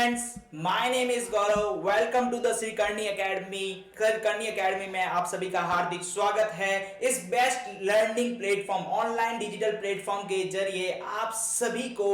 Friends, my name is Gaurav. Welcome to the Shri Karni academy. करनी academy में आप सभी का हार्दिक स्वागत है। इस best learning platform, online digital platform के जरिए आप सभी को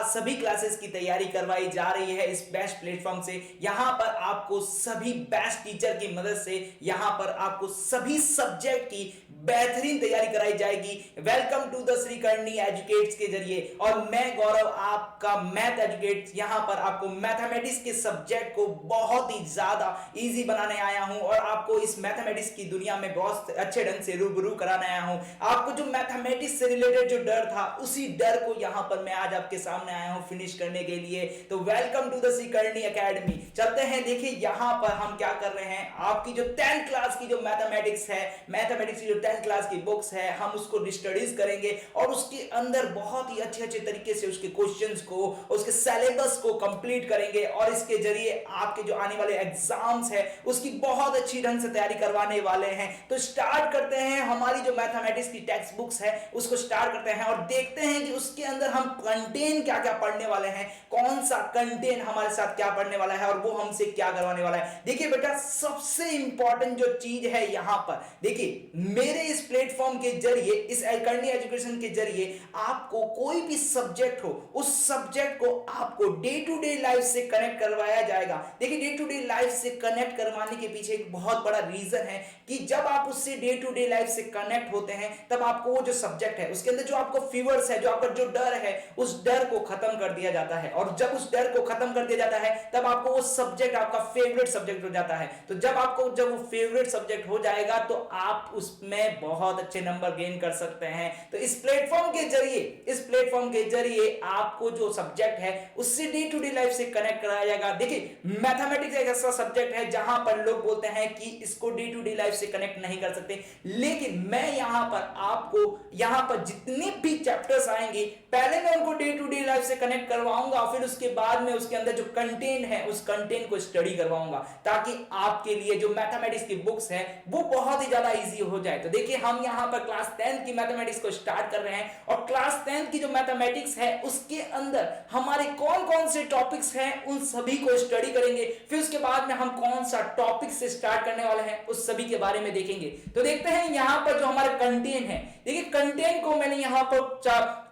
सभी क्लासेस की तैयारी करवाई जा रही है। इस बेस्ट प्लेटफॉर्म से यहाँ पर आपको सभी बेस्ट टीचर की मदद से यहाँ पर आपको सभी सब्जेक्ट की बेहतरीन तैयारी कराई जाएगी। वेलकम टू द श्री करनी एजुकेट्स के जरिए, और मैं गौरव आपका मैथ एजुकेट यहाँ पर आपको मैथमेटिक्स के सब्जेक्ट को बहुत ही ज्यादा इजी बनाने आया हूं और आपको इस मैथमेटिक्स की दुनिया में बहुत अच्छे ढंग से रूबरू कराने आया हूं। आपको जो मैथमेटिक्स से रिलेटेड जो डर था, उसी डर को यहाँ पर मैं आज आपके सामने आया हूं फिनिश करने के लिए। तो welcome to the Shri Karni academy. चलते हैं, देखिए यहाँ पर हम क्या कर रहे हैं। आपकी जो 10th क्लास की जो मैथमेटिक्स है, मैथमेटिक्स की जो 10th क्लास की बुक्स है, हम उसको स्टडीज करेंगे और उसके अंदर बहुत ही अच्छे अच्छे तरीके से उसके क्वेश्चंस को, उसके सिलेबस को कंप्लीट करेंगे और इसके जरिए आपके जो आने वाले एग्जाम्स है उसकी बहुत अच्छी ढंग से तैयारी करवाने वाले हैं। तो स्टार्ट करते हैं। हमारी जो मैथमेटिक्स की टेक्स्ट बुक्स है उसको स्टार्ट करते हैं और देखते हैं कि उसके अंदर हम कंटेंट क्या क्या पढ़ने वाले हैं, कौन सा कंटेंट हमारे साथ क्या पढ़ने वाला है और वो हमसे क्या करवाने वाला है। देखिए बेटा, सबसे इंपॉर्टेंट जो चीज है यहाँ पर, देखिए मेरे इस प्लेटफॉर्म के जरिए, इस करनी एजुकेशन के जरिए आपको कोई भी सब्जेक्ट हो, उस सब्जेक्ट को आपको डे टू डे लाइफ से कनेक्ट करवाया जाएगा। देखिए, डे टू डे लाइफ से कनेक्ट करवाने के पीछे एक बहुत बड़ा रीजन है कि जब आप उससे डे टू डे लाइफ से कनेक्ट होते हैं तब आपको वो जो सब्जेक्ट है उसके अंदर जो आपको फीवर्स है, जो आपका जो डर है, उस डर को खत्म कर दिया जाता है। और जब उस डर को खत्म कर दिया जाता है तब आपको वो सब्जेक्ट आपका फेवरेट सब्जेक्ट हो जाता है। तो जब वो फेवरेट सब्जेक्ट हो जाएगा तो आप उसमें बहुत अच्छे नंबर गेन कर सकते हैं। तो इस प्लेटफॉर्म के जरिए आपको जो सब्जेक्ट है उससे डे टू डे लाइफ से कनेक्ट कराया जाएगा। देखिए, मैथमेटिक्स एक ऐसा सब्जेक्ट है जहां पर लोग बोलते हैं कि इसको डे टू डे लाइफ से कनेक्ट नहीं कर सकते, लेकिन मैं यहां पर आपको यहां पर जितने भी चैप्टर्स आएंगे पहले मैं उनको डे टू डे लाइफ से कनेक्ट करवाऊंगा, फिर उसके बाद में उसके अंदर जो कंटेंट है उस कंटेंट को स्टडी करवाऊंगा ताकि आपके लिए जो मैथमेटिक्स की बुक्स है वो बहुत ही ज्यादा इजी हो जाए। तो देखिए, हम यहां पर क्लास 10th की मैथमेटिक्स को स्टार्ट कर रहे हैं और क्लास 10th की जो मैथमेटिक्स है उसके अंदर हमारे कौन कौन से टॉपिक्स हैं उन सभी को स्टडी करेंगे। फिर उसके बाद में हम कौन सा टॉपिक से स्टार्ट करने वाले हैं उस सभी के बारे में देखेंगे। तो देखते हैं यहां पर जो हमारा कंटेंट है। देखिए, कंटेंट को मैंने यहां पर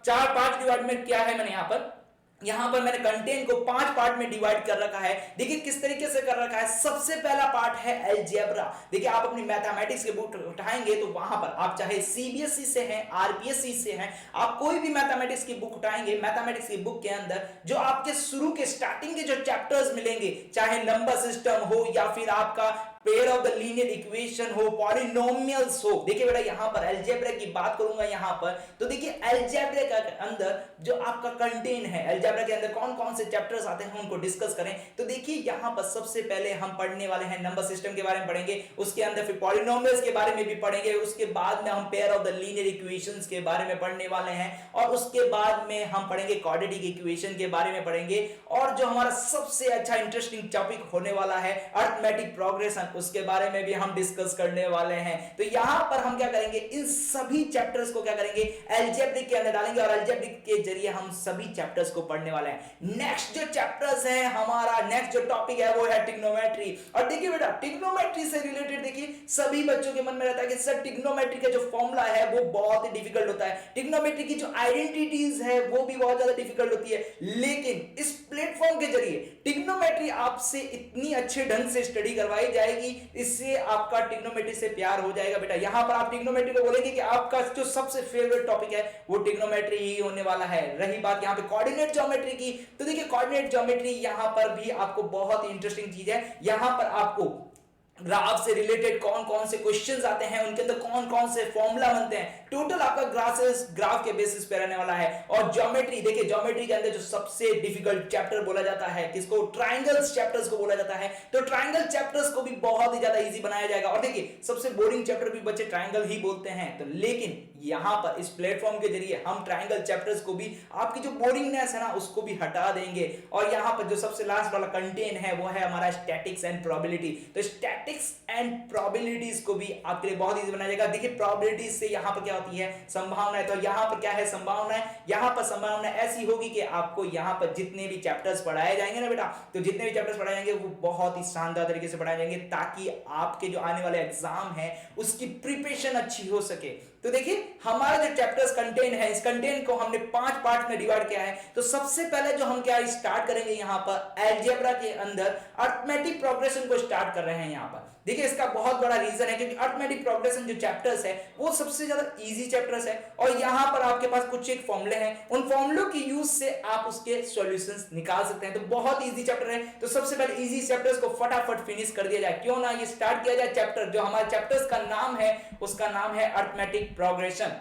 चार पांच डिवाइड में किया है। मैंने यहां पर मैंने कंटेंट को 5 पार्ट में डिवाइड कर रखा है। देखिए किस तरीके से कर रखा है। सबसे पहला पार्ट है अलजेब्रा। देखिए, आप अपनी मैथमेटिक्स के बुक उठाएंगे तो वहां पर आप चाहे सीबीएसई से हैं, आरपीएससी से हैं, आप कोई भी मैथमेटिक्स की बुक उठाएंगे, मैथमेटिक्स की बुक के अंदर जो आपके शुरू के स्टार्टिंग के जो चैप्टर्स मिलेंगे, चाहे नंबर सिस्टम हो या फिर आपका pair of the linear equation हो, पॉलिनोमियल्स हो। देखिए बेटा, यहां पर अलजेब्रा की बात करूंगा यहां पर। तो देखिए, अलजेब्रा के अंदर जो आपका कंटेंट है, अलजेब्रा के अंदर कौन कौन से चैप्टर्स आते हैं उनको डिस्कस करें। तो देखिए, यहां पर सबसे पहले हम पढ़ने वाले हैं नंबर सिस्टम के बारे में पढ़ेंगे, उसके अंदर फिर पॉलिनोमियल्स के बारे में भी पढ़ेंगे, उसके बाद में हम pair of the linear equations के बारे में पढ़ने वाले हैं और उसके बाद में हम पढ़ेंगे क्वाड्रेटिक इक्वेशन के बारे में पढ़ेंगे। और जो हमारा सबसे अच्छा इंटरेस्टिंग टॉपिक होने वाला है अरिथमेटिक प्रोग्रेशन, उसके बारे में भी हम डिस्कस करने वाले हैं। तो यहां पर हम क्या करेंगे, इन सभी चैप्टर्स को क्या करेंगे, अलजेब्रिक के अंदर डालेंगे और अलजेब्रिक के जरिए हम सभी चैप्टर्स को पढ़ने वाले हैं। नेक्स्ट जो चैप्टर्स है हमारा, नेक्स्ट जो टॉपिक है वो है ट्रिग्नोमेट्री। और देखिए बेटा, ट्रिग्नोमेट्री से रिलेटेड देखिए सभी बच्चों के मन में रहता है कि सर ट्रिग्नोमेट्री का जो फॉर्मूला है वो बहुत ही डिफिकल्ट होता है, ट्रिग्नोमेट्री की जो आइडेंटिटीज है वो भी बहुत ज्यादा डिफिकल्ट होती है। लेकिन इस प्लेटफॉर्म के जरिए ट्रिग्नोमेट्री आपसे इतनी अच्छे ढंग से स्टडी करवाई जाएगी, इससे आपका ट्रिग्नोमेट्री से प्यार हो जाएगा। बेटा, यहां पर आप ट्रिग्नोमेट्री को बोलेंगे कि आपका जो सबसे फेवरेट टॉपिक है वो ट्रिग्नोमेट्री ही होने वाला है। रही बात यहां पे कोऑर्डिनेट ज्योमेट्री की, तो देखिए कोऑर्डिनेट ज्योमेट्री यहां पर भी आपको बहुत ही इंटरेस्टिंग चीज है। यहां पर आपको ग्राफ से रिलेटेड कौन कौन से क्वेश्चंस आते हैं, उनके अंदर कौन कौन से फॉर्मूला बनते हैं, टोटल आपका ग्राफ के बेसिस पे रहने वाला है। और ज्योमेट्री, देखिए ज्योमेट्री के अंदर जो सबसे डिफिकल्ट चैप्टर बोला जाता है किसको, ट्रायंगल्स चैप्टर्स को बोला जाता है। तो ट्रायंगल चैप्टर्स को भी बहुत ही ज्यादा इजी बनाया जाएगा। और देखिए, सबसे बोरिंग चैप्टर भी बच्चे ट्रायंगल ही बोलते हैं, तो लेकिन यहां पर इस प्लेटफॉर्म के जरिए हम ट्रायंगल चैप्टर्स को भी, आपकी जो बोरिंगनेस है ना उसको भी हटा देंगे। और यहां पर जो सबसे लास्ट वाला कंटेंट है वो है हमारा स्टैटिक्स एंड प्रोबेबिलिटी। तो स्टैटिक्स मैथमेटिक्स एंड प्रोबेबिलिटीज को भी आपके लिए बहुत इजी बनाया जाएगा। देखिए प्रोबेबिलिटीज से यहाँ पर क्या होती है, संभावना है। तो यहाँ पर क्या है, संभावना है। यहाँ पर संभावना ऐसी होगी कि आपको यहाँ पर जितने भी चैप्टर्स पढ़ाए जाएंगे ना बेटा, तो जितने भी चैप्टर्स पढ़ाए जाएंगे वो बहुत ही शानदार तरीके से पढ़ाए जाएंगे, ताकि आपके जो आने वाले एग्जाम है उसकी प्रिपरेशन अच्छी हो सके। तो देखिए हमारा जो चैप्टर्स कंटेंट है, इस कंटेंट को हमने 5 पार्ट में डिवाइड किया है। तो सबसे पहले जो हम क्या स्टार्ट करेंगे यहाँ पर अलजेब्रा के अंदर अरिथमेटिक प्रोग्रेशन को स्टार्ट कर रहे हैं यहाँ पर। देखिए इसका बहुत बड़ा रीजन है क्योंकि अरिथमेटिक प्रोग्रेशन जो चैप्टर्स है वो सबसे ज्यादा इजी चैप्टर्स है, और यहाँ पर आपके पास कुछ एक फॉर्मूले हैं, उन फॉर्मूलों की यूज से आप उसके सॉल्यूशंस निकाल सकते हैं। तो बहुत इजी चैप्टर है। तो सबसे पहले इजी चैप्टर्स को फटाफट फिनिश कर दिया जाए, क्यों ना ये स्टार्ट किया जाए चैप्टर जो हमारे चैप्टर्स का नाम है, उसका नाम है अरिथमेटिक प्रोग्रेशन।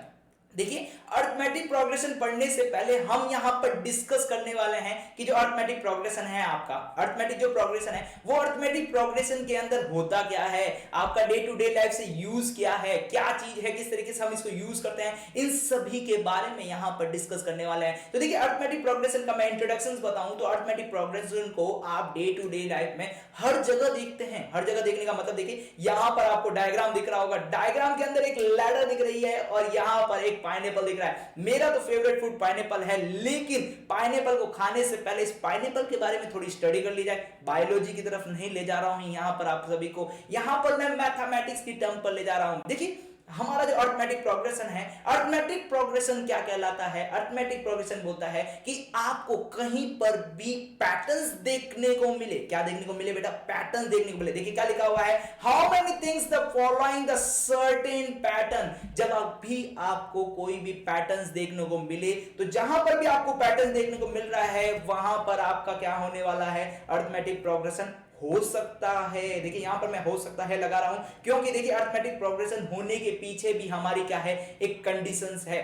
देखिए अरिथमेटिक प्रोग्रेशन पढ़ने से पहले हम यहां पर डिस्कस करने वाले हैं कि जो अरिथमेटिक प्रोग्रेशन है, आपका अरिथमेटिक जो प्रोग्रेशन है वो अरिथमेटिक प्रोग्रेशन के अंदर होता क्या है, आपका डे टू डे लाइफ से यूज क्या है, क्या चीज है, किस तरीके से हम इसको यूज करते हैं, इन सभी के बारे में यहां पर डिस्कस करने वाले हैं। तो देखिए अरिथमेटिक प्रोग्रेशन का मैं इंट्रोडक्शन बताऊं तो अरिथमेटिक प्रोग्रेशन को आप डे टू डे लाइफ में हर जगह देखते हैं। हर जगह देखने का मतलब देखिए यहां पर आपको डायग्राम दिख रहा होगा, डायग्राम के अंदर एक लैडर दिख रही है और यहां पर एक पाइनएप्पल दिख रहा है। मेरा तो फेवरेट फूड पाइनएप्पल है, लेकिन पाइनएप्पल को खाने से पहले इस पाइनएप्पल के बारे में थोड़ी स्टडी कर ली जाए। बायोलॉजी की तरफ नहीं ले जा रहा हूं यहां पर आप सभी को, यहां पर मैं मैथमेटिक्स की टर्म पर ले जा रहा हूं। देखिए हमारा जो अरिथमेटिक प्रोग्रेशन है, अरिथमेटिक प्रोग्रेशन क्या कहलाता है, अरिथमेटिक प्रोग्रेशन बोलता है कि आपको कहीं पर भी पैटर्न्स देखने को मिले। क्या देखने को मिले बेटा, पैटर्न देखने को मिले। देखिए क्या लिखा हुआ है, how many things the following the certain pattern. जब भी आपको कोई भी पैटर्न्स देखने को मिले, तो जहां पर भी आपको पैटर्न देखने को मिल रहा है वहां पर आपका क्या होने वाला है, अरिथमेटिक प्रोग्रेशन हो सकता है। देखिए यहां पर मैं हो सकता है लगा रहा हूं क्योंकि देखिए अरिथमेटिक प्रोग्रेशन होने के पीछे भी हमारी क्या है, एक कंडीशंस है।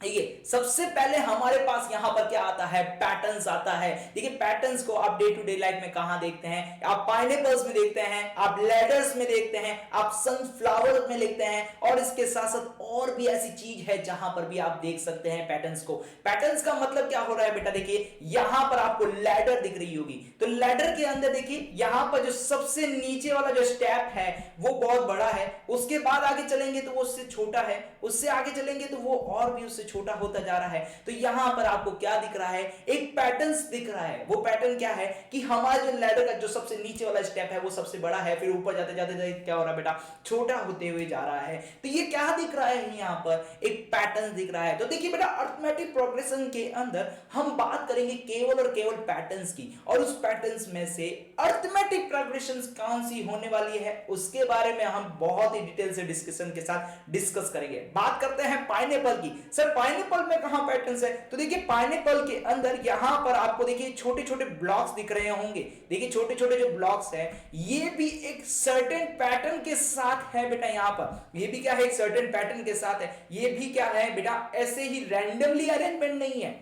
देखिए सबसे पहले हमारे पास यहां पर क्या आता है, पैटर्न्स आता है। देखिए पैटर्न्स को आप डे टू डे लाइफ में कहां देखते हैं, आप पाइनएप्पल्स में देखते हैं, आप लैडर्स में देखते हैं, आप सनफ्लावर में देखते हैं, और इसके साथ साथ और भी ऐसी चीज है जहां पर भी आप देख सकते हैं पैटर्न्स को। पैटर्न्स का मतलब क्या हो रहा है बेटा, देखिए यहां पर आपको लैडर दिख रही होगी, तो लैडर के अंदर देखिए यहां पर जो सबसे नीचे वाला जो स्टेप है वो बहुत बड़ा है, उसके बाद आगे चलेंगे तो वो उससे छोटा है, उससे आगे चलेंगे तो वो और भी उससे छोटा होता जा रहा है। तो यहां पर आपको क्या दिख रहा है, एक पैटर्न्स दिख रहा है। वो पैटर्न क्या है कि हमारा जो लैडर का जो सबसे नीचे वाला स्टेप है वो सबसे बड़ा है, फिर ऊपर जाते जाते जाते क्या हो रहा है बेटा, छोटा होते हुए जा रहा है। तो ये क्या दिख रहा है, यहां पर एक पैटर्न दिख रहा है। तो देखिए बेटा अरिथमेटिक प्रोग्रेशन के अंदर हम बात करेंगे केवल और केवल पैटर्न्स की, और उस पैटर्न्स में से अरिथमेटिक प्रोग्रेशंस कौन सी होने वाली है उसके बारे में हम बहुत ही डिटेल से डिस्कशन के साथ डिस्कस करेंगे। बात करते हैं पाइनएप्पल की। सर पाइनएप्पल में कहां पैटर्न्स है, तो देखिए पाइनएप्पल के अंदर यहां पर आपको देखिए छोटे छोटे ब्लॉक्स दिख रहे होंगे। देखिए छोटे छोटे जो ब्लॉक्स है ये भी एक सर्टेन पैटर्न के साथ है बेटा। यहां पर ये भी क्या है, एक सर्टेन पैटर्न के साथ है। ये भी क्या है बेटा, ऐसे ही रैंडमली अरेंजमेंट नहीं है,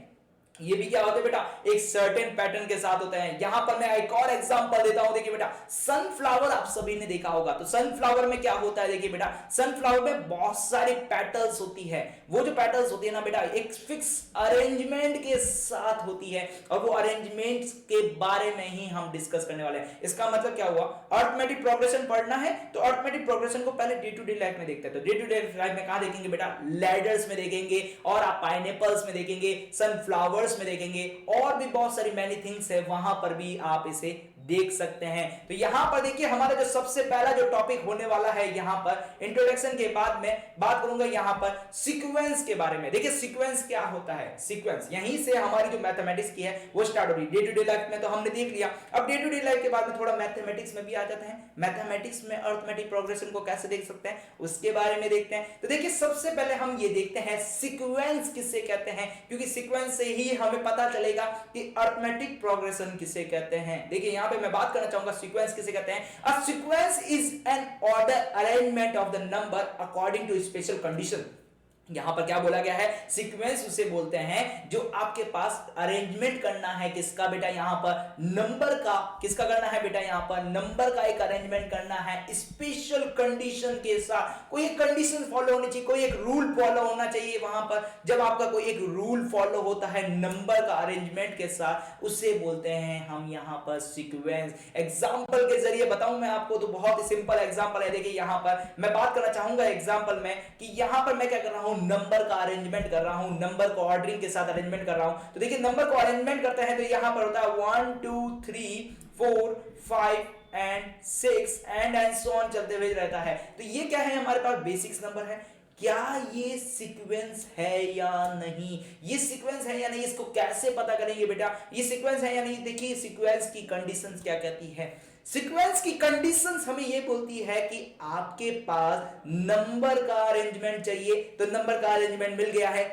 ये भी क्या होता है बेटा, एक सर्टेन पैटर्न के साथ होता है। यहां पर मैं एक और एग्जांपल देता हूं। देखिए बेटा सनफ्लावर आप सभी ने देखा होगा, तो सनफ्लावर में क्या होता है, देखिए बेटा सनफ्लावर में बहुत सारी पेटल्स होती है। वो जो पेटल्स होती है ना बेटा, एक फिक्स अरेंजमेंट के साथ होती है, और वो अरेंजमेंट के बारे में ही हम डिस्कस करने वाले हैं। इसका मतलब क्या हुआ, अरिथमेटिक प्रोग्रेशन पढ़ना है तो अरिथमेटिक प्रोग्रेशन को पहले डे टू डे लाइफ में देखते हैं। तो डे टू डे लाइफ में कहां देखेंगे बेटा, लैडर्स में देखेंगे, और आप पाइनएप्पल्स में देखेंगे, सनफ्लावर्स में देखेंगे, और भी बहुत सारी मैनी थिंग्स है, वहां पर भी आप इसे देख सकते हैं। तो यहां पर देखिए हमारा जो सबसे पहला जो टॉपिक होने वाला है, यहां पर इंट्रोडक्शन के बाद में बात करूंगा यहां पर सीक्वेंस के बारे में। देखिए सीक्वेंस क्या होता है, सीक्वेंस यहीं से हमारी जो मैथमेटिक्स की है वो स्टार्ट हो रही है। डे टू डे लाइफ में तो हमने देख लिया, अब डे टू डे लाइफ के बाद में थोड़ा मैथमेटिक्स में भी आ जाते हैं। मैथमेटिक्स में अरिथमेटिक प्रोग्रेशन को कैसे देख सकते हैं उसके बारे में देखते हैं। तो देखिए सबसे पहले हम ये देखते हैं सीक्वेंस किसे कहते हैं, क्योंकि सीक्वेंस से ही हमें पता चलेगा कि अरिथमेटिक प्रोग्रेशन किसे कहते हैं। देखिए यहां पे मैं बात करना चाहूंगा सीक्वेंस किसे कहते हैं। A sequence is an order arrangement of the number according to special condition. यहां पर क्या बोला गया है, सीक्वेंस उसे बोलते हैं जो आपके पास अरेंजमेंट करना है किसका बेटा, यहां पर नंबर का, किसका करना है बेटा, यहां पर नंबर का एक अरेंजमेंट करना है स्पेशल कंडीशन के साथ। कोई एक कंडीशन फॉलो होनी चाहिए, कोई एक रूल फॉलो होना चाहिए वहां पर। जब आपका कोई एक रूल फॉलो होता है नंबर का अरेंजमेंट के साथ, उसे बोलते हैं हम यहां पर सीक्वेंस। एग्जांपल के जरिए बताऊं मैं आपको तो बहुत ही सिंपल एग्जांपल है। देखिए यहां पर मैं बात करना चाहूंगा एग्जांपल में कि यहां पर मैं क्या कर रहा हूं, नंबर का अरेंजमेंट कर रहा हूं, नंबर को ऑर्डरिंग के साथ अरेंजमेंट कर रहा हूं। तो देखिए नंबर को अरेंजमेंट करते हैं तो यहां पर होता है 1 2 3 4 5 एंड 6 एंड सो ऑन चलते हुए रहता है। तो ये क्या है, हमारे पास बेसिक्स नंबर है। क्या ये सीक्वेंस है या नहीं, ये सीक्वेंस है या नहीं, इसको कैसे पता करेंगे बेटा ये सीक्वेंस है या नहीं। देखिए सीक्वेंस की कंडीशंस क्या कहती है, सीक्वेंस की कंडीशंस हमें ये बोलती है कि आपके पास नंबर का अरेंजमेंट चाहिए, तो नंबर का अरेंजमेंट मिल गया है,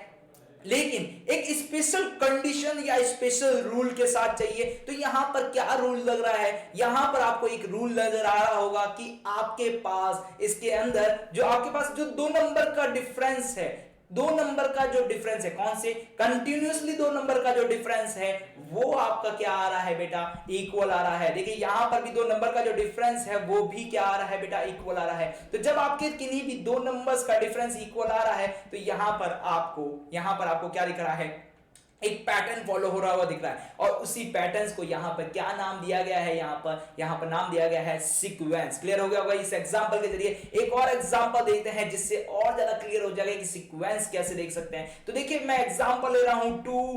लेकिन एक स्पेशल कंडीशन या स्पेशल रूल के साथ चाहिए। तो यहां पर क्या रूल लग रहा है, यहां पर आपको एक रूल नजर आ रहा होगा कि आपके पास इसके अंदर जो आपके पास जो दो नंबर का डिफरेंस है, दो नंबर का जो डिफरेंस है, कौन से कंटिन्यूअसली दो नंबर का जो डिफरेंस है वो आपका क्या आ रहा है बेटा, इक्वल आ रहा है। देखिए यहां पर भी दो नंबर का जो डिफरेंस है वो भी क्या आ रहा है बेटा, इक्वल आ रहा है। तो जब आपके किन्हीं भी दो नंबर्स का डिफरेंस इक्वल आ रहा है तो यहां पर आपको क्या दिख रहा है, एक पैटर्न फॉलो हो रहा हुआ दिख रहा है। और उसी पैटर्न्स को यहां पर क्या नाम दिया गया है, यहां पर नाम दिया गया है सीक्वेंस। क्लियर हो गया होगा इस एग्जांपल के जरिए। एक और एग्जांपल देखते हैं जिससे और ज्यादा क्लियर हो जाएगा कि सीक्वेंस कैसे देख सकते हैं। तो देखिए मैं एग्जांपल ले रहा हूं 2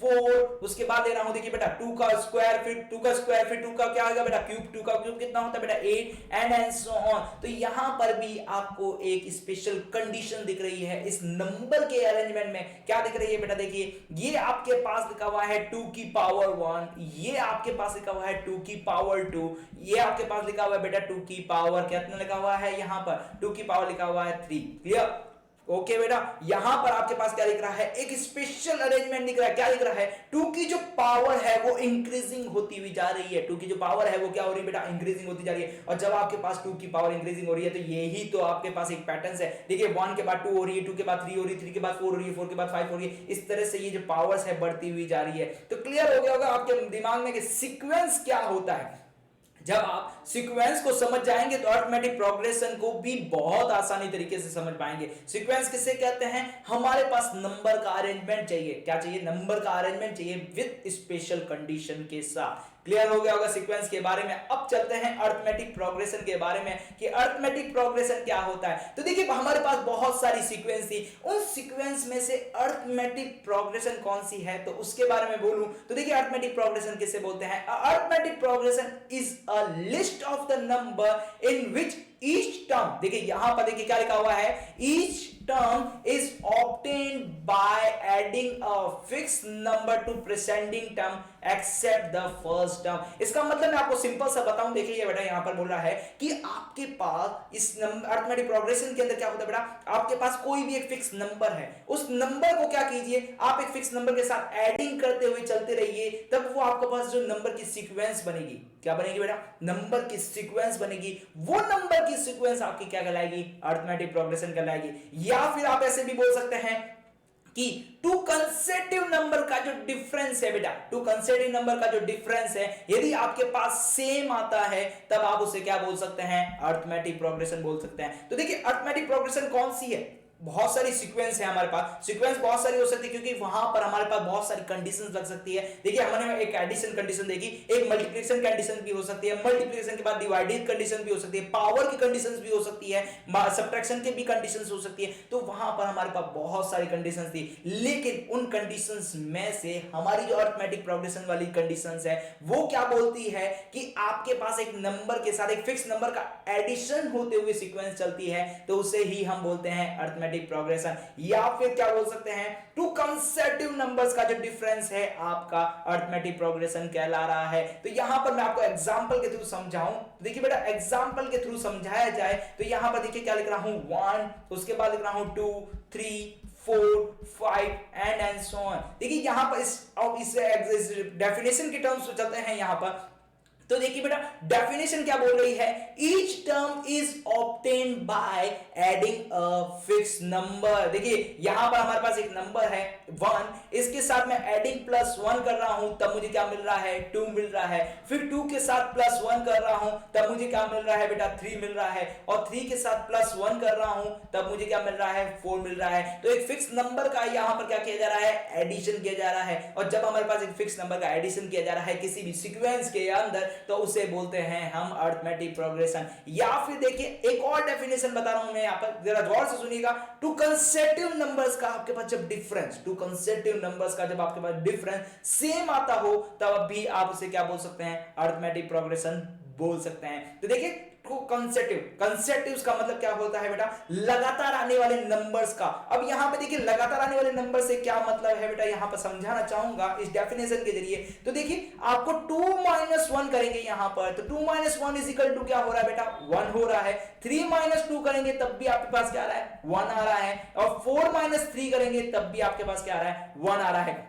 4, उसके बाद ले रहा हूं देखिए बेटा 2 का स्क्वायर, फिर 2 का स्क्वायर, फिर 2 का क्या आएगा बेटा क्यूब, 2 का क्यूब कितना होता है बेटा 8 एंड सो ऑन। तो यहां पर भी आपको एक स्पेशल कंडीशन दिख रही है इस नंबर के अरेंजमेंट में। क्या दिख रही है बेटा, देखिए ये आपके पास लिखा हुआ है 2 की पावर 1, ये आपके पास लिखा हुआ है 2 की पावर 2, ये आपके पास लिखा हुआ है बेटा 2 की पावर कितना लिखा हुआ है, यहां पर 2 की पावर लिखा हुआ है 3। क्लियर, ओके बेटा। यहां पर आपके पास क्या दिख रहा है, एक स्पेशल अरेंजमेंट दिख रहा है। क्या दिख रहा है, 2 की जो पावर है वो इंक्रीजिंग होती हुई जा रही है, 2 की जो पावर है वो क्या हो रही है बेटा, इंक्रीजिंग होती जा रही है। और जब आपके पास 2 की पावर इंक्रीजिंग हो रही है तो यही तो आपके पास एक पैटर्न है। देखिए 1 के बाद 2 हो रही है, 2 के बाद 3 हो रही है, 3 के बाद 4 हो रही है, 4 के बाद 5 हो रही है। इस तरह से ये जो पावर्स है बढ़ती हुई जा रही है। तो क्लियर हो गया होगा आपके दिमाग में कि सीक्वेंस क्या होता है। जब आप सीक्वेंस को समझ जाएंगे तो अरिथमेटिक प्रोग्रेशन को भी बहुत आसानी तरीके से समझ पाएंगे। सीक्वेंस किसे कहते हैं, हमारे पास नंबर का अरेंजमेंट चाहिए, क्या चाहिए, नंबर का अरेंजमेंट चाहिए विद स्पेशल कंडीशन के साथ। क्लियर हो गया होगा सीक्वेंस के बारे में। अब चलते हैं अरिथमेटिक प्रोग्रेशन के बारे में कि अरिथमेटिक प्रोग्रेशन क्या होता है। तो देखिए हमारे पास बहुत सारी सीक्वेंस थी, उन सीक्वेंस में से अरिथमेटिक प्रोग्रेशन कौन सी है तो उसके बारे में बोलूं तो देखिए अरिथमेटिक प्रोग्रेशन किसे बोलते हैं। Arithmetic progression is a list of the number in which each term, देखिए यहां पर देखिए क्या लिखा हुआ है, each term is obtained by adding a fixed number to preceding term except the first term। इसका मतलब मैं आपको सिंपल सा बताऊं, देखिए ये बेटा यहां पर बोल रहा है कि आपके पास इस अरिथमेटिक प्रोग्रेशन के अंदर क्या होता है बेटा, आपके पास कोई भी एक फिक्स नंबर है, उस नंबर को क्या कीजिए आप एक फिक्स नंबर के साथ एडिंग करते हुए चलते रहिए, तब वो आपके पास जो नंबर की सीक्वेंस बनेगी, क्या बनेगी बेटा, नंबर की सीक्वेंस बनेगी। वो नंबर की सीक्वेंस आपकी क्या कहलाएगी, अरिथमेटिक प्रोग्रेशन कहलाएगी। या फिर आप ऐसे भी बोल सकते हैं कि टू कंसेक्यूटिव नंबर का जो डिफरेंस है बेटा, टू कंसेक्यूटिव नंबर का जो डिफरेंस है यदि आपके पास सेम आता है तब आप उसे क्या बोल सकते हैं, अरिथमेटिक प्रोग्रेशन बोल सकते हैं। तो देखिए अरिथमेटिक प्रोग्रेशन कौन सी है, बहुत सारी सीक्वेंस है हमारे पास, सीक्वेंस बहुत सारी हो सकती है क्योंकि वहां पर हमारे पास बहुत सारी कंडीशंस लग सकती है। देखिए हमने एक एडिशन कंडीशन देखी, एक मल्टीप्लिकेशन कंडीशन भी हो सकती है, मल्टीप्लिकेशन के बाद डिवाइडेड कंडीशन भी हो सकती है, पावर की कंडीशंस भी हो सकती है, सब्ट्रैक्शन की भी कंडीशंस हो सकती है। तो वहां पर हमारे पास बहुत सारी कंडीशंस थी, लेकिन उन कंडीशंस में से हमारी जो अरिथमेटिक प्रोग्रेशन वाली कंडीशंस है वो क्या बोलती है कि आपके पास एक नंबर के साथ एक फिक्स नंबर का एडिशन होते हुए सीक्वेंस चलती है, तो उसे ही हम बोलते हैं अरिथमेटिक प्रोग्रेशन। या फिर क्या बोल सकते हैं, टू कंसेक्यूटिव नंबर्स का जो डिफरेंस है आपका अरिथमेटिक प्रोग्रेशन कहला रहा है। तो यहां पर मैं आपको एग्जांपल के थ्रू समझाऊं, देखिए बेटा एग्जांपल के थ्रू समझाया जाए तो यहां पर देखिए क्या लिख रहा हूं 1, उसके बाद लिख रहा हूं 2 3 4 5 एंड सो ऑन। देखिए यहां पर इस डेफिनेशन के टर्म्स चलते हैं यहां पर तो देखिए बेटा डेफिनेशन क्या बोल रही है, each term is obtained by adding a fix number. देखिए यहां पर हमारे पास एक नंबर है 1, इसके साथ मैं एडिंग प्लस 1 कर रहा हूं तब मुझे क्या मिल रहा है 2 मिल रहा है, फिर 2 के साथ प्लस 1 कर रहा हूं तब मुझे क्या मिल रहा है बेटा 3 मिल रहा है, और 3 के साथ प्लस 1 कर रहा हूं तब मुझे क्या मिल रहा है 4 मिल रहा है। तो एक फिक्स नंबर का यहां पर क्या किया जा रहा है एडिशन किया जा रहा है, और जब हमारे पास एक फिक्स नंबर का एडिशन किया जा रहा है किसी भी सीक्वेंस के अंदर तो उसे बोलते हैं हम अरिथमेटिक प्रोग्रेशन। या फिर देखिए एक और डेफिनेशन बता रहा हूं मैं यहां पर, जरा गौर से सुनिएगा। टू कंसेक्यूटिव नंबर्स का आपके पास जब डिफरेंस, टू कंसेक्यूटिव नंबर्स का जब आपके पास डिफरेंस सेम आता हो तब भी आप उसे क्या बोल सकते हैं अरिथमेटिक प्रोग्रेशन बोल सकते हैं। तो देखिए कंसेक्यूटिव का मतलब क्या होता है बेटा लगातार आने वाले नंबर्स का। अब यहां पे देखिए लगातार आने वाले नंबर से क्या मतलब है बेटा, यहां पर समझाना चाहूंगा इस डेफिनेशन के जरिए। तो देखिए आपको 2 - 1 करेंगे यहां पर, तो 2 - 1 इज इक्वल टू क्या हो रहा है बेटा 1 हो रहा है। 3 - 2 करेंगे तब भी आपके पास क्या आ रहा है 1 आ रहा है, और 4 - 3 करेंगे तब भी आपके पास क्या आ रहा है 1 आ रहा है।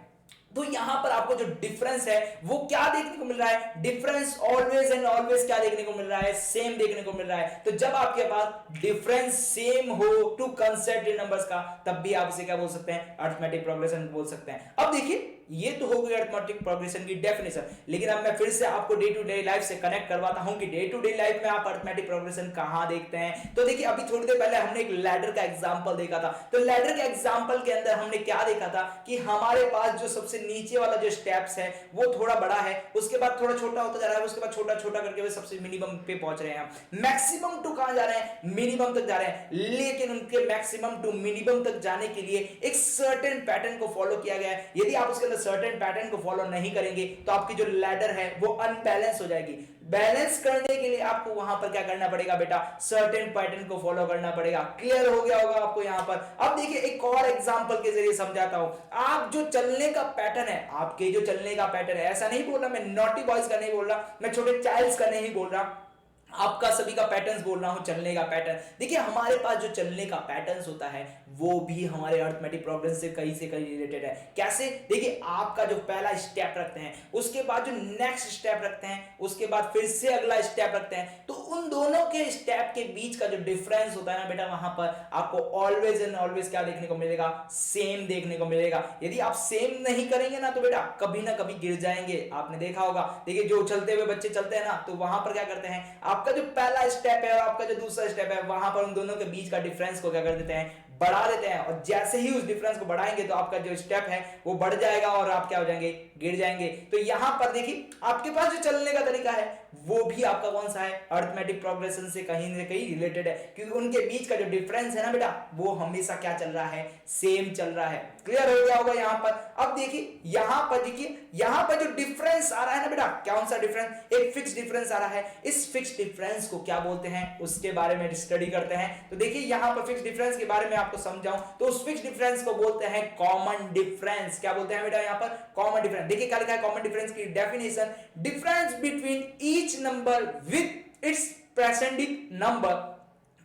तो यहां पर आपको जो डिफरेंस है वो क्या देखने को मिल रहा है, डिफरेंस ऑलवेज एंड ऑलवेज क्या देखने को मिल रहा है सेम देखने को मिल रहा है। तो जब आपके पास डिफरेंस सेम हो टू कंसेक्यूटिव नंबर्स का तब भी आप इसे क्या बोल सकते हैं अरिथमेटिक प्रोग्रेशन बोल सकते हैं। अब देखिए ये तो हो गई अरिथमेटिक प्रोग्रेशन की डेफिनेशन, लेकिन अब मैं फिर से आपको डे टू डे लाइफ से कनेक्ट करवाता हूं कि डे टू डे लाइफ में आप अरिथमेटिक प्रोग्रेशन कहां देखते हैं। तो देखिए अभी थोड़ी देर पहले हमने एक लैडर का एग्जांपल देखा था, तो लैडर के एग्जांपल के अंदर हमने क्या देखा था कि हमारे पास जो सबसे नीचे वाला जो स्टेप्स है वो थोड़ा बड़ा है, उसके बाद थोड़ा छोटा होता जा रहा है, उसके बाद छोटा छोटा करके वे सबसे मिनिमम पे पहुंच रहे हैं। मैक्सिमम टू कहां जा रहे हैं मिनिमम तक जा रहे हैं, लेकिन उनके मैक्सिमम टू मिनिमम तक जाने के लिए एक सर्टेन पैटर्न को फॉलो किया गया है। यदि आप उसके अंदर सर्टेन पैटर्न को फॉलो नहीं करेंगे तो आपकी जो लैडर है वो अनबैलेंस हो जाएगी। बैलेंस करने के लिए आपको वहां पर क्या करना पड़ेगा बेटा सर्टेन पैटर्न को फॉलो करना पड़ेगा। क्लियर हो गया होगा आपको यहां पर। अब देखिए एक और एग्जांपल के जरिए समझाता हूं। आप जो चलने का पैटर्न है, आपके जो चलने का पैटर्न है, ऐसा नहीं बोल रहा मैं नॉटी बॉयज का नहीं बोल रहा, मैं छोटे चाइल्ड्स का नहीं बोल रहा, आपका सभी का पैटर्न्स बोल रहा हूं चलने का पैटर्न। देखिए हमारे पास जो चलने का पैटर्न्स होता है वो भी हमारे अरिथमेटिक प्रोग्रेशन से कहीं रिलेटेड है। कैसे, देखिए आपका जो पहला स्टेप रखते हैं, उसके बाद जो नेक्स्ट स्टेप रखते हैं, उसके बाद फिर से अगला स्टेप रखते हैं, तो उन दोनों के स्टेप के बीच का जो डिफरेंस होता है ना बेटा वहां पर आपको ऑलवेज एंड ऑलवेज क्या देखने को मिलेगा सेम देखने को मिलेगा। यदि आप सेम नहीं करेंगे ना तो बेटा कभी ना कभी गिर जाएंगे। आपने देखा होगा, देखिए जो चलते हुए बच्चे चलते हैं ना तो वहां पर क्या करते हैं, आपका जो पहला स्टेप है और आपका जो दूसरा स्टेप है वहां पर उन दोनों के बीच का डिफरेंस को क्या कर देते हैं बढ़ा देते हैं, और जैसे ही उस डिफरेंस को बढ़ाएंगे तो आपका जो स्टेप है वो बढ़ जाएगा और आप क्या हो जाएंगे गिर जाएंगे। तो यहां पर देखिए आपके पास जो चलने का तरीका है वो भी आपका कौन सा है अरिथमेटिक प्रोग्रेशन से कहीं ना कहीं रिलेटेड है, क्योंकि उनके बीच का जो डिफरेंस है ना बेटा वो हमेशा क्या चल रहा है सेम चल रहा है। क्लियर हो गया होगा यहां पर। अब देखिए यहां पर जो डिफरेंस आ रहा है ना बेटा, कौन सा डिफरेंस, एक फिक्स डिफरेंस आ रहा है। इस फिक्स डिफरेंस को क्या बोलते हैं उसके बारे में स्टडी करते हैं। तो देखिए यहां पर फिक्स डिफरेंस के बारे में आपको समझाऊं तो उस फिक्स डिफरेंस को बोलते हैं कॉमन डिफरेंस। क्या बोलते हैं बेटा यहां पर कॉमन डिफरेंस। देखिए क्या लिखा है कॉमन डिफरेंस की definition, difference between each number with its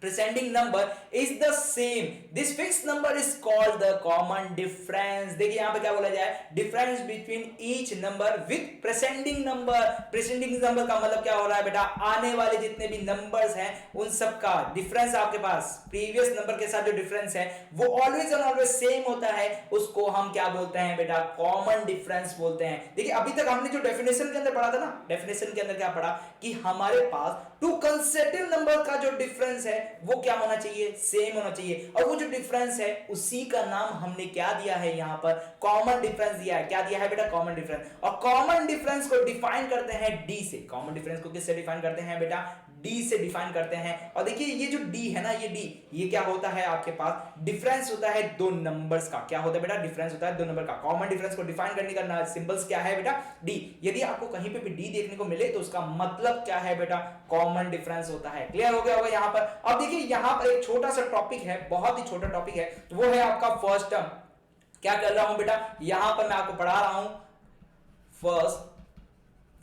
presenting number is the same, this fixed number is called the common difference। देखिए यहां पे क्या बोला जाए, difference between each number with presenting number। presenting number का मतलब क्या हो रहा है बेटा, आने वाले जितने भी नंबर्स हैं उन सब का डिफरेंस आपके पास प्रीवियस नंबर के साथ जो डिफरेंस है वो ऑलवेज एंड ऑलवेज सेम होता है, उसको हम क्या बोलते हैं बेटा कॉमन डिफरेंस बोलते हैं। देखिए अभी तक हमने जो डेफिनेशन के अंदर पढ़ा था ना, डेफिनेशन के अंदर क्या पढ़ा कि हमारे पास टू कंसेक्यूटिव नंबर का जो डिफरेंस है वो क्या होना चाहिए सेम होना चाहिए, और वो जो डिफरेंस है उसी का नाम हमने क्या दिया है यहां पर कॉमन डिफरेंस दिया है। क्या दिया है बेटा कॉमन डिफरेंस। और कॉमन डिफरेंस को डिफाइन करते हैं डी से। कॉमन डिफरेंस को किससे डिफाइन करते हैं बेटा डी से डिफाइन करते हैं। और देखिए ये जो डी है ना, ये डी ये क्या होता है आपके पास डिफरेंस होता है दो नंबर्स का। क्या होता है बेटा डिफरेंस होता है दो नंबर का। कॉमन डिफरेंस को डिफाइन करने का सिंबल्स क्या है बेटा डी। यदि आपको कहीं पे भी डी देखने को मिले तो उसका मतलब क्या है बेटा कॉमन डिफरेंस होता है। क्लियर हो गया होगा यहां पर। अब देखिए यहां पर एक छोटा सा टॉपिक है, बहुत ही छोटा टॉपिक है, वो है आपका फर्स्ट टर्म। क्या कर रहा हूं बेटा यहां पर मैं आपको पढ़ा रहा हूं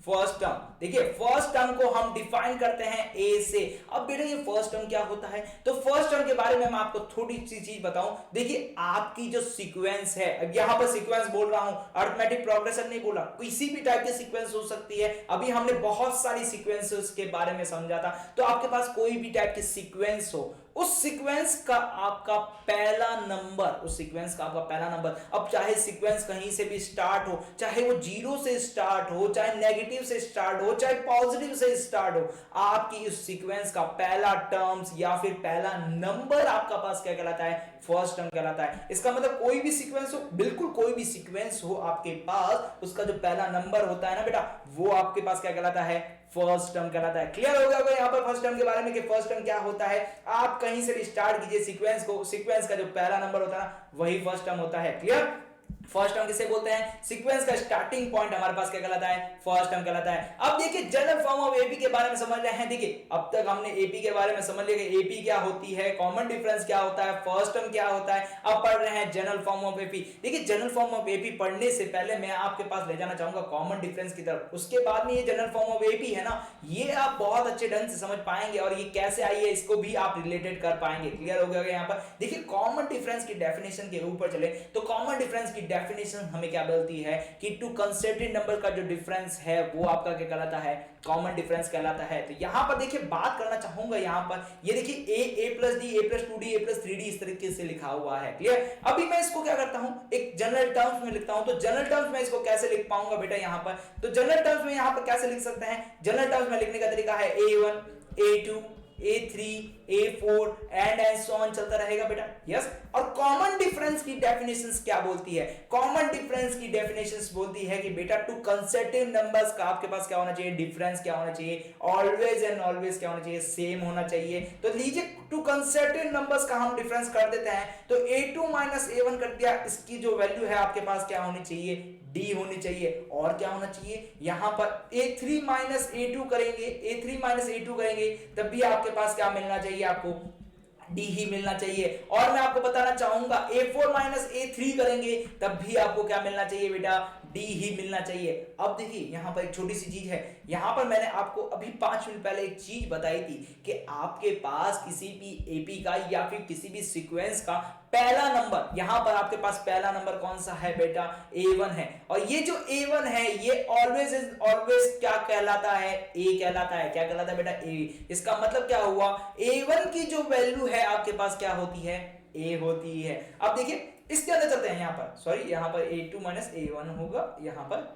फर्स्ट टर्म। देखिए फर्स्ट टर्म को हम डिफाइन करते हैं ए से। अब बेटा ये फर्स्ट टर्म क्या होता है, तो फर्स्ट टर्म के बारे में मैं आपको थोड़ी सी चीज बताऊं। देखिए आपकी जो सीक्वेंस है, अब यहां पर सीक्वेंस बोल रहा हूं, अरिथमेटिक प्रोग्रेशन नहीं बोला, किसी भी टाइप की सीक्वेंस हो सकती है। अभी हमने बहुत सारी सीक्वेंसेस के बारे में समझा था, तो आपके पास कोई भी टाइप की सीक्वेंस हो, उस सीक्वेंस का आपका पहला नंबर, उस सीक्वेंस का आपका पहला नंबर, अब चाहे सीक्वेंस कहीं से भी स्टार्ट हो, चाहे वो जीरो से स्टार्ट हो, चाहे नेगेटिव से स्टार्ट हो, चाहे पॉजिटिव से स्टार्ट हो, आपकी उस सीक्वेंस का पहला टर्म्स या फिर पहला नंबर आपका पास क्या कहलाता है, फर्स्ट टर्म कहलाता है। इसका मतलब कोई भी सीक्वेंस हो, बिल्कुल कोई भी सीक्वेंस हो आपके पास, उसका जो पहला नंबर होता है ना बेटा, वो आपके पास क्या कहलाता है, फर्स्ट टर्म कहलाता है। क्लियर हो गया यहाँ पर फर्स्ट टर्म के बारे में कि फर्स्ट टर्म क्या होता है। आप कहीं से भी स्टार्ट कीजिए सीक्वेंस को, सीक्वेंस का जो पहला नंबर होता है वही फर्स्ट टर्म होता है। क्लियर, फर्स्ट टर्म किसे बोलते हैं, सीक्वेंस का स्टार्टिंग पॉइंट हमारे पास क्या कहलाता है, फर्स्ट टर्म कहलाता है। अब देखिए जनरल फॉर्म ऑफ एपी के बारे में समझ रहे हैं। देखिए अब तक हमने एपी के बारे में समझ लिया कि एपी क्या होती है, कॉमन डिफरेंस क्या होता है, फर्स्ट टर्म क्या होता है। अब पढ़ रहे हैं जनरल फॉर्म ऑफ एपी। देखिए जनरल फॉर्म ऑफ एपी पढ़ने से पहले मैं आपके पास ले जाना चाहूंगा कॉमन डिफरेंस की तरफ। उसके बाद में ये जनरल फॉर्म ऑफ एपी है ना, ये आप बहुत अच्छे ढंग से समझ पाएंगे और ये कैसे आई है इसको भी आप रिलेटेड कर पाएंगे। क्लियर हो गया यहाँ पर। देखिए कॉमन डिफरेंस की डेफिनेशन के ऊपर चले तो कॉमन डिफरेंस की डेफिनेशन हमें क्या बोलती है कि टू कंसेप्टेड नंबर का जो डिफरेंस है वो आपका क्या कहलाता है, कॉमन डिफरेंस कहलाता है। तो यहां पर देखिए बात करना चाहूंगा, यहां पर ये देखिए a plus D, a plus 2d, a plus 3d इस तरीके से लिखा हुआ है। क्लियर, अभी मैं इसको क्या करता हूं, एक जनरल टर्म्स में लिखता हूं। तो जनरल टर्म्स में इसको कैसे लिख पाऊंगा बेटा यहां पर, तो जनरल टर्म्स में यहां पर कैसे लिख सकते हैं, जनरल टर्म्स में लिखने का तरीका है a1 a2 A3 A4 and so on चलता रहेगा बेटा। यस, और कॉमन डिफरेंस की डेफिनेशंस क्या बोलती है, कॉमन डिफरेंस की डेफिनेशंस बोलती है कि बेटा टू कंसेप्टिव नंबर्स का आपके पास क्या होना चाहिए, डिफरेंस क्या होना चाहिए, ऑलवेज एंड ऑलवेज क्या होना चाहिए, सेम होना चाहिए। तो लीजिए टू कंसेप्टिव नंबर्स का हम डिफरेंस कर देते हैं, तो a2 माइनस a1 कर दिया, इसकी जो वैल्यू है आपके पास क्या होनी चाहिए, d होनी चाहिए। और क्या होना चाहिए, यहां पर a3 माइनस a2 करेंगे, a3 माइनस a2 करेंगे तब भी आपके पास क्या मिलना चाहिए, आपको डी ही मिलना चाहिए। और मैं आपको बताना चाहूंगा a4 माइनस a3 करेंगे तब भी आपको क्या मिलना चाहिए बेटा, डी ही मिलना चाहिए। अब देखिए यहां पर एक छोटी सी चीज है, यहां पर मैंने आपको अभी 5 मिनट पहले एक चीज बताई थी कि आपके पास किसी भी एपी का या फिर किसी भी सीक्वेंस का पहला नंबर, यहां पर आपके पास पहला नंबर कौन सा है बेटा, a1 है। और ये जो a1 है ये ऑलवेज इज ऑलवेज क्या कहलाता है, a कहलाता है। क्या कहलाता है बेटा, a। इसका मतलब क्या हुआ, a1 की जो वैल्यू है आपके पास क्या होती है, a होती है। अब देखिए इसके अंदर चलते हैं, यहां पर सॉरी यहां पर a2 माइनस a1 होगा, यहां पर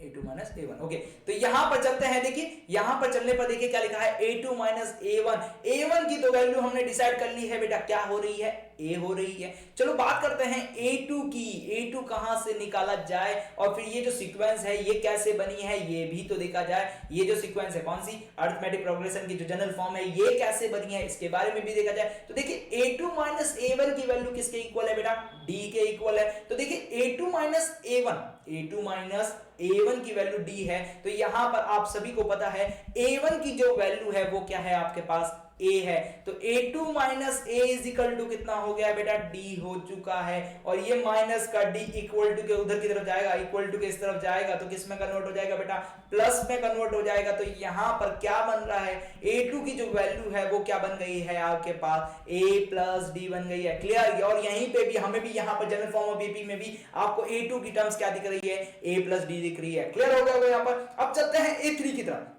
a2 माइनस a1। ओके, तो यहां पर चलते हैं। देखिए यहां पर चलने पर देखिए क्या लिखा है, a2 माइनस a1। a1 की तो वैल्यू हमने डिसाइड कर ली है बेटा, क्या हो रही है, a हो रही है। चलो बात करते हैं a2 की, a2 कहां से निकाला जाए और फिर ये जो सीक्वेंस है ये कैसे बनी है ये भी तो देखा जाए। ये जो सीक्वेंस है कौन सी, अरिथमेटिक प्रोग्रेशन की जो जनरल फॉर्म है ये कैसे बनी है इसके बारे में भी देखा जाए। तो देखिए a2 माइनस a1 की वैल्यू किसके इक्वल है बेटा, d के इक्वल है। तो देखिए a2 minus a1, a2 minus a1 की वैल्यू d है। तो यहां पर आप सभी को पता है a1 की जो वैल्यू है वो क्या है आपके पास, a है। तो a2 minus a is equal to कितना हो गया बेटा, d हो चुका है। और ये माइनस का d इक्वल टू के उधर की तरफ जाएगा, इक्वल टू के इस तरफ जाएगा तो किस में कन्वर्ट हो जाएगा बेटा, प्लस में कन्वर्ट हो जाएगा। तो यहां पर क्या बन रहा है, a2 की जो वैल्यू है वो क्या बन गई है आपके पास, a प्लस d बन गई है। क्लियर, और यहीं पे भी हमें भी यहां पर जनरल फॉर्म ऑफ एपी में भी आपको a2 की टर्म्स क्या दिख रही है, a प्लस d दिख रही है। क्लियर हो गया यहां पर। अब चलते हैं a3 की तरफ,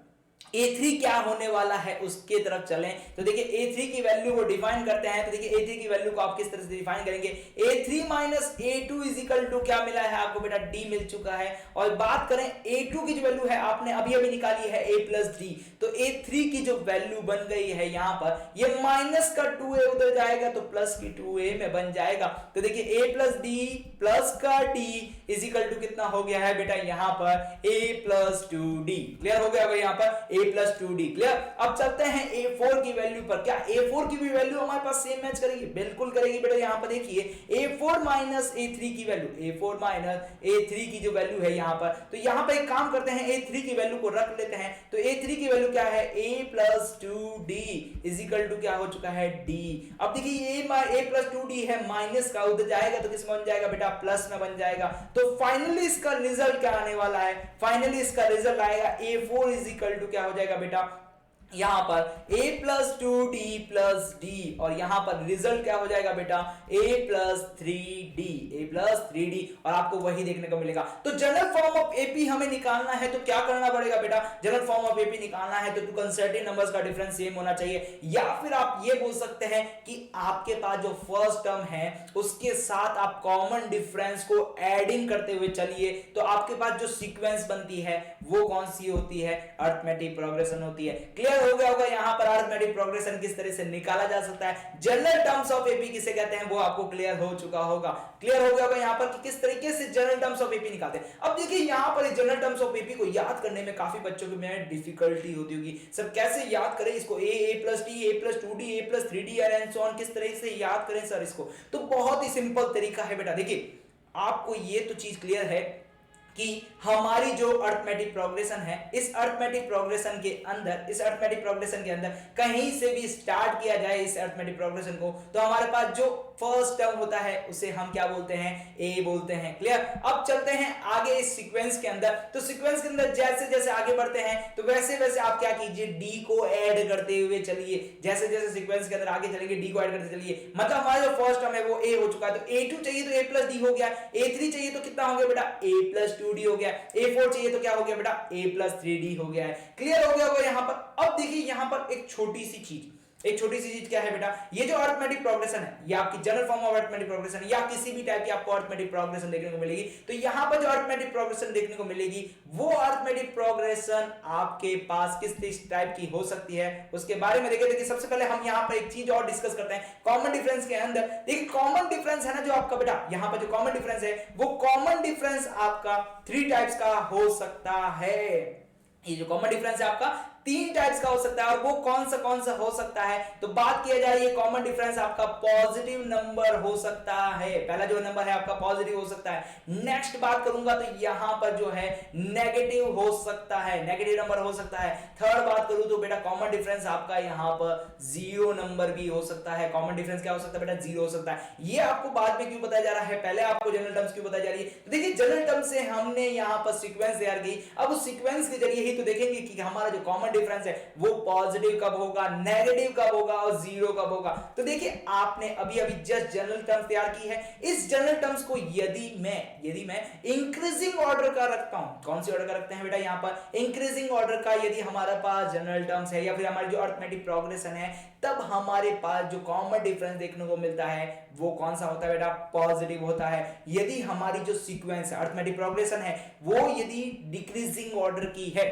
A3 क्या होने वाला है उसके तरफ चलें। तो देखिए A3 की वैल्यू को डिफाइन करते हैं। तो देखिए A3 की वैल्यू को आप किस तरह से डिफाइन करेंगे, A3 minus A2 is equal to क्या मिला है आपको बेटा, D मिल चुका है। और बात करें A2 की जो वैल्यू है आपने अभी अभी निकाली है A प्लस D, तो A3 की जो वैल्यू बन गई है यहाँ पर, ये माइनस का 2A उधर जाएगा तो प्लस की 2A में बन जाएगा। तो देखिए A प्लस D प्लस का D इज इक्वल टू कितना हो गया है बेटा यहाँ पर, A प्लस 2D। क्लियर हो गया यहाँ पर, a+2d। क्लियर? अब चलते हैं a4 की वैल्यू पर। क्या a4 की भी वैल्यू हमारे पास सेम मैच करेगी? बिल्कुल करेगी बेटा। यहाँ पर देखिए a4 माइनस a3 की वैल्यू, a4 माइनस a3 की जो वैल्यू है यहाँ पर, तो यहाँ पर एक काम करते हैं, a3 की वैल्यू को रख लेते हैं। तो a3 की वैल्यू क्या है? a+2d इज इक्वल टू क्या हो चुका है? d। अब देखिए a+2d है, माइनस का उधर जाएगा तो किस में बन जाएगा बेटा? प्लस में बन जाएगा। तो फाइनली इसका रिजल्ट क्या आने वाला है? फाइनली इसका रिजल्ट आएगा a4 इज इक्वल टू क्या हो जाएगा बेटा? यहां पर a+2d प्लस d, और यहां पर रिजल्ट क्या हो जाएगा बेटा? a+3d, a+3d, और आपको वही देखने को मिलेगा। तो जनरल फॉर्म ऑफ एपी हमें निकालना है तो क्या करना पड़ेगा बेटा? जनरल फॉर्म ऑफ एपी निकालना है तो टू कंसेक्यूटिव नंबर्स का डिफरेंस सेम होना चाहिए, या फिर आप ये बोल सकते हैं कि आपके पास जो फर्स्ट टर्म है उसके साथ आप कॉमन डिफरेंस को एडिंग करते हुए चलिए, तो आपके पास जो सीक्वेंस बनती है वो कौन सी होती है? अरिथमेटिक प्रोग्रेशन होती है। क्लियर हो गया होगा यहां पर अरिथमेटिक प्रोग्रेशन किस तरह से निकाला जा सकता है, जनरल टर्म्स ऑफ एपी किसे कहते हैं, वो आपको क्लियर हो चुका होगा। क्लियर हो गया होगा यहां पर कि किस तरीके से जनरल टर्म्स ऑफ एपी निकालते हैं। अब देखिए यहां पर जनरल टर्म्स ऑफ एपी को याद करने में काफी बच्चों को में डिफिकल्टी होती होगी। सब कैसे याद करें इसको? a+t, a+2d, a+3d and so on, किस तरह से याद करें सर इसको? तो बहुत ही सिंपल तरीका है बेटा। देखिए आपको ये तो चीज क्लियर है कि हमारी जो अरिथमेटिक प्रोग्रेशन है, इस अरिथमेटिक प्रोग्रेशन के अंदर कहीं से भी स्टार्ट किया जाए इस अरिथमेटिक प्रोग्रेशन को, तो हमारे पास जो फर्स्ट टर्म होता है उसे हम क्या बोलते हैं? a बोलते हैं। क्लियर? अब चलते हैं आगे इस सीक्वेंस के अंदर। तो सीक्वेंस के अंदर जैसे जैसे आगे बढ़ते हैं तो वैसे वैसे आप क्या कीजिए? d को ऐड करते हुए चलिए। जैसे जैसे सीक्वेंस के अंदर आगे चलेंगे d को ऐड करते चलिए। मतलब हमारा जो फर्स्ट टर्म है वो a हो चुका है, तो a2 चाहिए तो a+d हो गया, a3 चाहिए तो कितना हो गया बेटा? a+2d हो गया, a4 चाहिए तो क्या हो गया बेटा? a+3d हो गया है। क्लियर हो गया होगा यहां पर। अब देखिए यहां पर एक छोटी सी चीज क्या है बेटा? ये जो अरिथमेटिक प्रोग्रेशन है, ये आपकी general form of arithmetic progression है, या किसी भी टाइप की आपको अरिथमेटिक प्रोग्रेशन देखने को मिलेगी, तो यहां पर जो अरिथमेटिक प्रोग्रेशन देखने को मिलेगी वो अरिथमेटिक प्रोग्रेशन आपके पास किस टाइप की हो सकती है उसके बारे में देखिए। सबसे पहले हम यहां पर एक चीज और डिस्कस करते हैं कॉमन डिफरेंस के अंदर। देखिए कॉमन डिफरेंस है ना जो आपका बेटा, यहां पर जो कॉमन डिफरेंस है वो कॉमन डिफरेंस आपका 3 टाइप्स का हो सकता है। ये जो कॉमन डिफरेंस है आपका 3 टाइप्स का हो सकता है, और वो कौन सा हो सकता है? तो बात किया जाए ये कॉमन डिफरेंस आपका पॉजिटिव नंबर हो सकता है। पहला जो नंबर है आपका पॉजिटिव हो सकता है। नेक्स्ट बात करूंगा तो यहां पर जो है नेगेटिव हो सकता है, नेगेटिव नंबर हो सकता है। थर्ड बात करूं तो बेटा कॉमन डिफरेंस आपका यहां पर 0 नंबर भी हो सकता है। कॉमन डिफरेंस क्या हो सकता है बेटा? 0 हो सकता है। ये आपको बाद में क्यों बताया जा रहा है, पहले आपको जनरल टर्म्स क्यों बताई जा रही है? तो देखिए जनरल टर्म्स से हमने यहां पर सीक्वेंस तैयार की, अब उस सीक्वेंस के जरिए ही तो देखेंगे कि हमारा जो कॉमन डिफरेंस है वो पॉजिटिव कब होगा, नेगेटिव कब होगा और 0 कब होगा। तो देखिए आपने अभी अभी जस्ट जनरल टर्म्स तैयार की है। इस जनरल टर्म्स को यदि मैं इंक्रीजिंग ऑर्डर का रखता हूं, कौन सी ऑर्डर का रखते हैं बेटा? यहां पर इंक्रीजिंग ऑर्डर का यदि हमारे पास जनरल टर्म्स है या फिर हमारी जो अरिथमेटिक प्रोग्रेशन है, तब हमारे पास जो कॉमन डिफरेंस देखने को मिलता है वो कौन सा होता है बेटा? पॉजिटिव होता है। यदि हमारी जो सीक्वेंस है अरिथमेटिक प्रोग्रेशन है वो यदि डिक्रीजिंग ऑर्डर की है,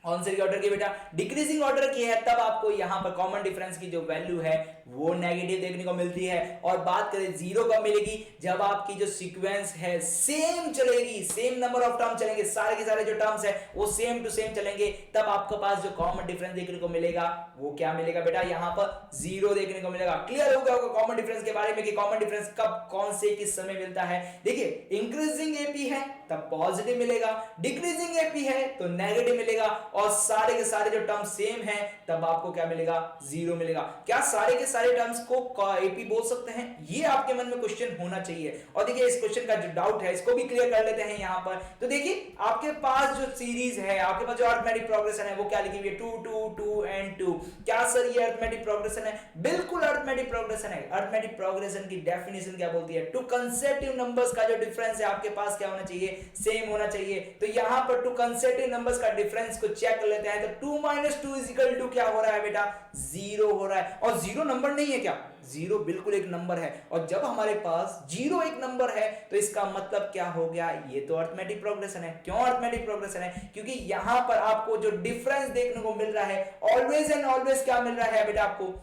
कौन से ऑर्डर की बेटा? डिक्रीजिंग ऑर्डर की है, तब आपको यहां पर कॉमन डिफरेंस की जो वैल्यू है वो नेगेटिव देखने को मिलती है। और बात करें 0 कब मिलेगी? जब आपकी जो सीक्वेंस है सेम चलेगी, सेम नंबर ऑफ टर्म चलेंगे, सारे के सारे जो टर्म्स है वो सेम टू सेम चलेंगे, तब आपके पास जो कॉमन डिफरेंस देखने को मिलेगा वो क्या मिलेगा बेटा? यहां पर 0 देखने को मिलेगा। क्लियर हो गया होगा कॉमन डिफरेंस के बारे में कि कॉमन डिफरेंस कब कौन से किस समय मिलता है। देखिए इंक्रीजिंग एपी है तब पॉजिटिव मिलेगा, डिक्रीजिंग एपी है तो नेगेटिव मिलेगा, और सारे के सारे जो टर्म सेम है तब आपको क्या मिलेगा? 0 मिलेगा। क्या सारे के सारे टर्म्स को एपी बोल सकते हैं? ये आपके मन में क्वेश्चन होना चाहिए। और देखिए इस क्वेश्चन का जो डाउट है इसको भी क्लियर कर लेते हैं यहां पर। तो देखिए आपके पास जो सीरीज है, आपके पास जो अरिथमेटिक प्रोग्रेशन है वो क्या लिखी हुई है? 2 2 2 एंड 2। क्या सर ये अरिथमेटिक प्रोग्रेशन है? बिल्कुल अरिथमेटिक प्रोग्रेशन है। अरिथमेटिक प्रोग्रेशन की डेफिनेशन क्या बोलती है? टू कंसेक्यूटिव नंबर्स का जो डिफरेंस है आपके पास क्या होना चाहिए? सेम होना चाहिए। तो यहां पर टू कंसेक्यूटिव नंबर्स का डिफरेंस को चेक कर लेते हैं। तो 2 - 2 इज इक्वल टू क्या हो रहा है बेटा? 0 हो रहा है। और 0 नंबर नहीं है क्या? 0 बिल्कुल एक नंबर है। और जब हमारे पास 0 एक नंबर है तो इसका मतलब क्या हो गया? ये तो अरिथमेटिक प्रोग्रेशन है। क्यों अरिथमेटिक प्रोग्रेशन है? क्योंकि यहां पर आपको जो डिफरेंस देखने को मिल रहा है ऑलवेज एंड ऑलवेज क्या मिल रहा है बेटा? आपको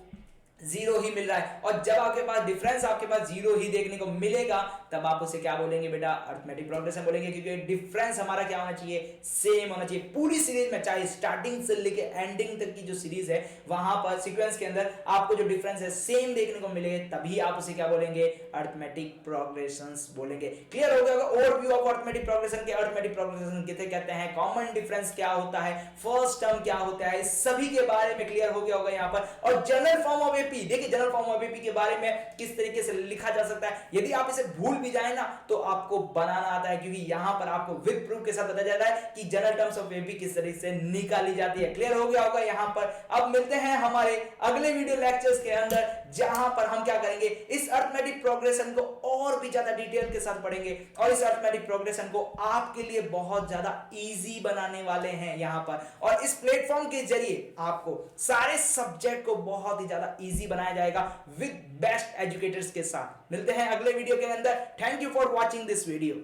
जीरो ही मिल रहा है। और जब आपके पास डिफरेंस आपके पास जीरो ही देखने को मिलेगा तब आप उसे क्या बोलेंगे बेटा, अरिथमेटिक प्रोग्रेशन बोलेंगे, क्योंकि डिफरेंस हमारा क्या होना चाहिए, सेम होना चाहिए पूरी सीरीज में, चाहे स्टार्टिंग से लेके एंडिंग तक की जो सीरीज है वहां पर सीक्वेंस के अंदर आपको जो डिफरेंस है सेम देखने को मिले, तभी आप उसे क्या बोलेंगे, अरिथमेटिक प्रोग्रेशंस बोलेंगे। क्लियर हो गया होगा ओवरव्यू ऑफ अरिथमेटिक प्रोग्रेशन के। अरिथमेटिक प्रोग्रेशन किसे कहते हैं, कॉमन डिफरेंस क्या होता है, फर्स्ट टर्म क्या होता है, इस सभी के बारे में क्लियर हो गया होगा यहाँ पर। और जनरल फॉर्म ऑफ एपी, देखिए जनरल फॉर्म ऑफ एपी के बारे में किस तरीके से लिखा जा सकता है। यदि आप इसे भूल भी जाए ना तो आपको बनाना आता है, क्योंकि यहां पर आपको विद प्रूफ के साथ बताया जाता है कि जनरल टर्म्स ऑफ एपी किस तरीके से निकाली जाती है। क्लियर हो गया होगा यहाँ पर। अब मिलते हैं हमारे अगले वीडियो लेक्चर्स के अंदर, जहां पर हम क्या करेंगे, इस अरिथमेटिक प्रोग्रेशन को और भी ज्यादा डिटेल के साथ पढ़ेंगे और इस अरिथमेटिक प्रोग्रेशन को आपके लिए बहुत ज्यादा इजी बनाने वाले हैं यहां पर। और इस प्लेटफॉर्म के जरिए आपको सारे सब्जेक्ट को बहुत ही ज्यादा इजी बनाया जाएगा विद बेस्ट एजुकेटर्स के साथ। मिलते हैं अगले वीडियो के अंदर। Thank you for watching this video.